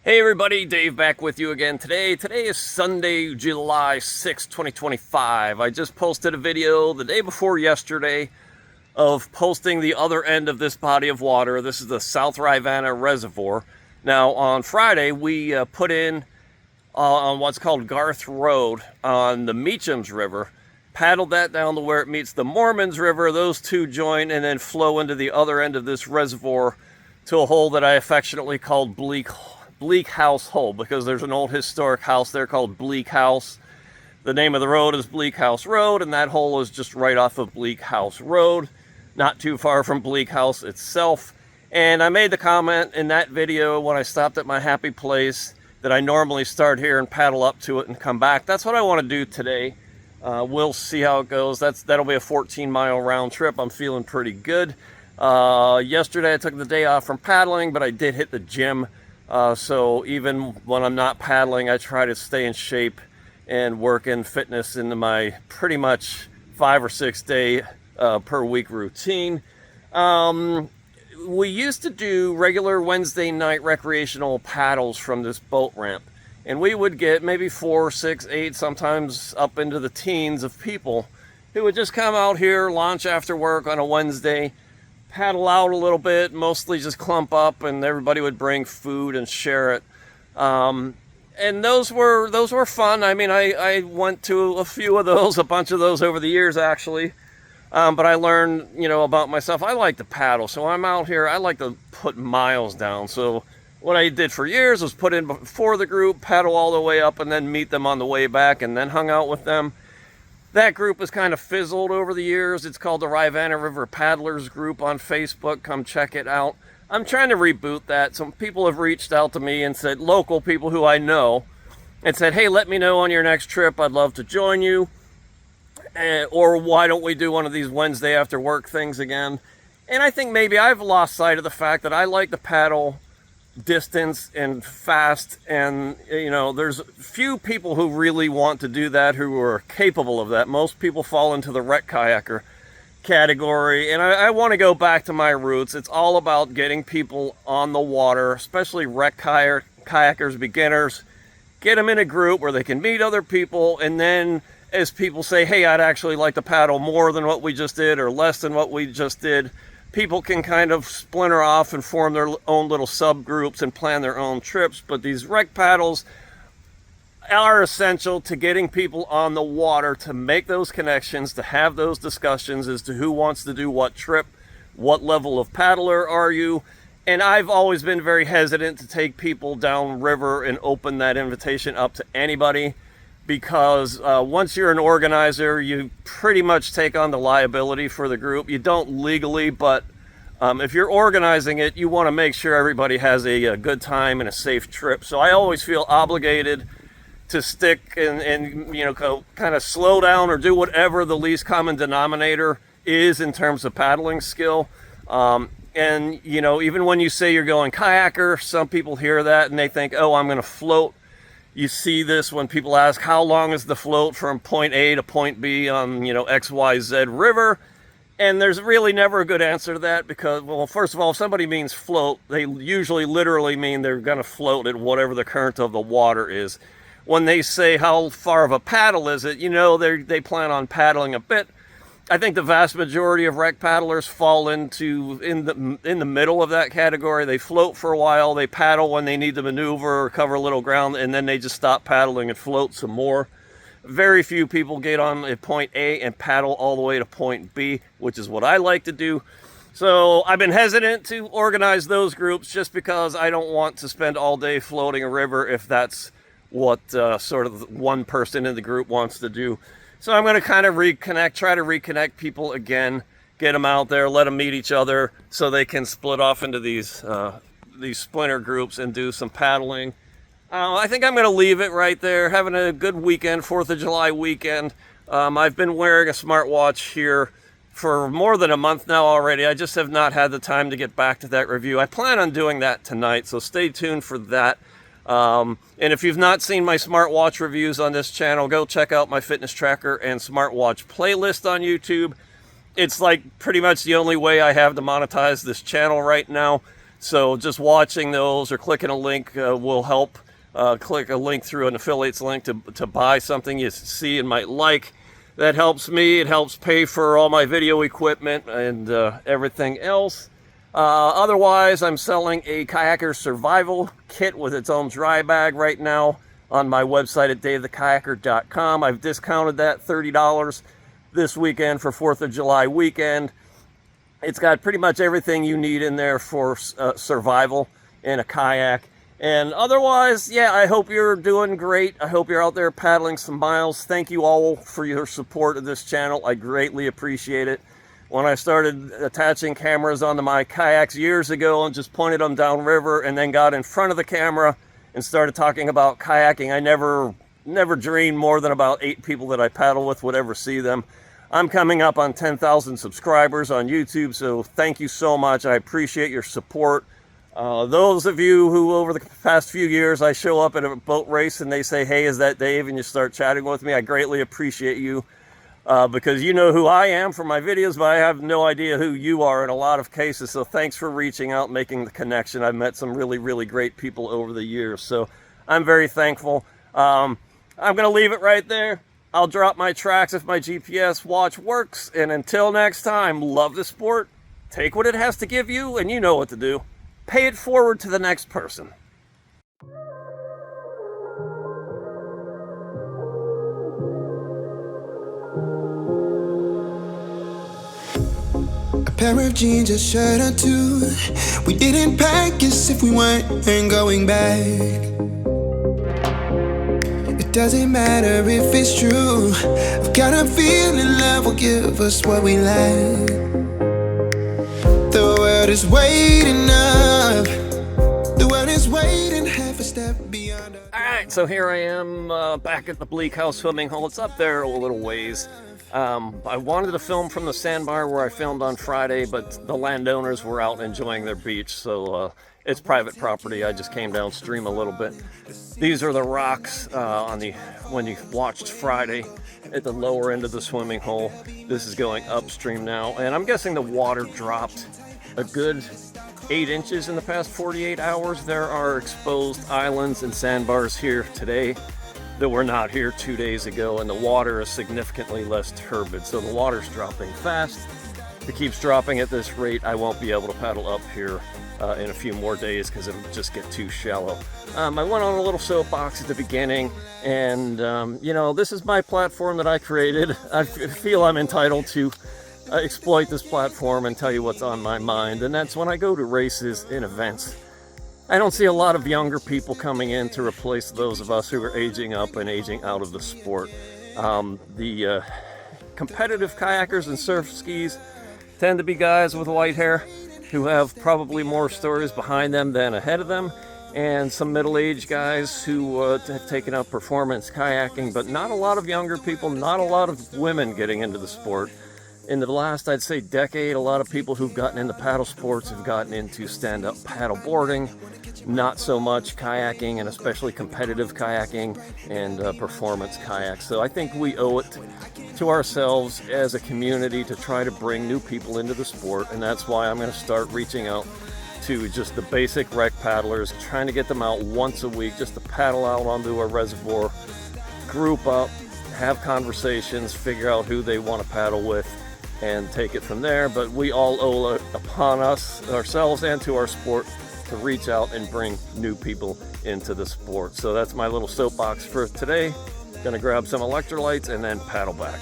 Hey everybody, Dave back with you again today. Today is Sunday, July 6, 2025. I just posted a video the day before yesterday of posting the other end of this body of water. This is the South Rivanna Reservoir. Now on Friday we put in on what's called Garth Road on the Meachams River, paddled that down to where it meets the Mormons River. Those two join and then flow into the other end of this reservoir to a hole that I affectionately called Bleak House Hole, because there's an old historic house there called Bleak House. The name of the road is Bleak House Road, and that hole is just right off of Bleak House Road, not too far from Bleak House itself. And I made the comment in that video when I stopped at my happy place that I normally start here and paddle up to it and come back. That's what I want to do today. We'll see how it goes. That'll be a 14-mile round trip. I'm feeling pretty good. Yesterday I took the day off from paddling, but I did hit the gym. So even when I'm not paddling, I try to stay in shape and work in fitness into my pretty much 5 or 6 day per week routine. We used to do regular Wednesday night recreational paddles from this boat ramp, and we would get maybe 4, 6, 8, sometimes up into the teens of people who would just come out here, launch after work on a Wednesday, paddle out a little bit, mostly just clump up, and everybody would bring food and share it. And those were fun. I mean, I went to a few of those, a bunch of those over the years actually. But I learned, about myself. I like to paddle, so I'm out here. I like to put miles down. So what I did for years was put in before the group, paddle all the way up, and then meet them on the way back, and then hung out with them. That group has kind of fizzled over the years. It's called the Rivanna River Paddlers Group on Facebook. Come check it out. I'm trying to reboot that. Some people have reached out to me and said, local people who I know, and said, hey, let me know on your next trip. I'd love to join you. Or why don't we do one of these Wednesday after work things again? And I think maybe I've lost sight of the fact that I like to paddle distance and fast, and there's few people who really want to do that, who are capable of that. Most people fall into the wreck kayaker category, and I want to go back to my roots. It's all about getting people on the water, especially wreck kayakers, beginners. Get them in a group where they can meet other people, and then as people say, hey, I'd actually like to paddle more than what we just did or less than what we just did, people can kind of splinter off and form their own little subgroups and plan their own trips. But these wreck paddles are essential to getting people on the water, to make those connections, to have those discussions as to who wants to do what trip, what level of paddler are you. And I've always been very hesitant to take people down river and open that invitation up to anybody, because once you're an organizer, you pretty much take on the liability for the group. You don't legally, but if you're organizing it, you want to make sure everybody has a good time and a safe trip. So I always feel obligated to stick and kind of slow down or do whatever the least common denominator is in terms of paddling skill. And even when you say you're going kayaker, some people hear that and they think, oh, I'm going to float. You see this when people ask, how long is the float from point A to point B on, XYZ river? And there's really never a good answer to that, because, well, first of all, if somebody means float, they usually literally mean they're going to float at whatever the current of the water is. When they say how far of a paddle is it, they plan on paddling a bit. I think the vast majority of wreck paddlers fall in the middle of that category. They float for a while, they paddle when they need to maneuver or cover a little ground, and then they just stop paddling and float some more. Very few people get on at point A and paddle all the way to point B, which is what I like to do. So I've been hesitant to organize those groups just because I don't want to spend all day floating a river if that's what sort of one person in the group wants to do. So I'm going to kind of try to reconnect people again, get them out there, let them meet each other so they can split off into these splinter groups and do some paddling. I think I'm going to leave it right there. Having a good weekend, 4th of July weekend. I've been wearing a smartwatch here for more than a month now already. I just have not had the time to get back to that review. I plan on doing that tonight, so stay tuned for that. And if you've not seen my smartwatch reviews on this channel, go check out my fitness tracker and smartwatch playlist on YouTube. It's like pretty much the only way I have to monetize this channel right now. So just watching those or clicking a link will help. Click a link through an affiliate's link to buy something you see and might like. That helps me. It helps pay for all my video equipment and everything else. Otherwise, I'm selling a Kayaker survival kit with its own dry bag right now on my website at davethekayaker.com. I've discounted that $30 this weekend for 4th of July weekend. It's got pretty much everything you need in there for survival in a kayak. And otherwise, yeah, I hope you're doing great. I hope you're out there paddling some miles. Thank you all for your support of this channel. I greatly appreciate it. When I started attaching cameras onto my kayaks years ago and just pointed them downriver and then got in front of the camera and started talking about kayaking, I never dreamed more than about 8 people that I paddle with would ever see them. I'm coming up on 10,000 subscribers on YouTube, so thank you so much. I appreciate your support. Those of you who over the past few years I show up at a boat race and they say, "Hey, is that Dave?" and you start chatting with me, I greatly appreciate you because you know who I am from my videos, but I have no idea who you are in a lot of cases. So thanks for reaching out, making the connection. I've met some really, really great people over the years, so I'm very thankful. I'm going to leave it right there. I'll drop my tracks if my GPS watch works, and until next time, love the sport, take what it has to give you, and you know what to do. Pay it forward to the next person. A pair of jeans, a shirt or two. We didn't pack as if we weren't going back. It doesn't matter if it's true. I've got a feeling love will give us what we lack. The world is waiting up. The world is waiting half a step beyond. Alright, so here I am back at the Bleak House swimming hole. It's up there a little ways. I wanted to film from the sandbar where I filmed on Friday, but the landowners were out enjoying their beach, so it's private property. I just came downstream a little bit. These are the rocks when you watched Friday at the lower end of the swimming hole. This is going upstream now, and I'm guessing the water dropped a good 8 inches in the past 48 hours. There are exposed islands and sandbars here today that were not here 2 days ago, and the water is significantly less turbid, so the water's dropping fast. If it keeps dropping at this rate, I won't be able to paddle up here in a few more days because it'll just get too shallow. I went on a little soapbox at the beginning, and you know, this is my platform that I created. I feel I'm entitled to exploit this platform and tell you what's on my mind, and that's when I go to races and events. I don't see a lot of younger people coming in to replace those of us who are aging up and aging out of the sport. The competitive kayakers and surf skis tend to be guys with white hair who have probably more stories behind them than ahead of them, and some middle-aged guys who have taken up performance kayaking, but not a lot of younger people, not a lot of women getting into the sport. In the last, I'd say, decade, a lot of people who've gotten into paddle sports have gotten into stand-up paddle boarding, not so much kayaking, and especially competitive kayaking and performance kayaks. So I think we owe it to ourselves as a community to try to bring new people into the sport, and that's why I'm going to start reaching out to just the basic rec paddlers, trying to get them out once a week just to paddle out onto a reservoir, group up, have conversations, figure out who they want to paddle with, and take it from there. But we all owe it upon us, ourselves, and to our sport to reach out and bring new people into the sport. So that's my little soapbox for today. Gonna grab some electrolytes and then paddle back.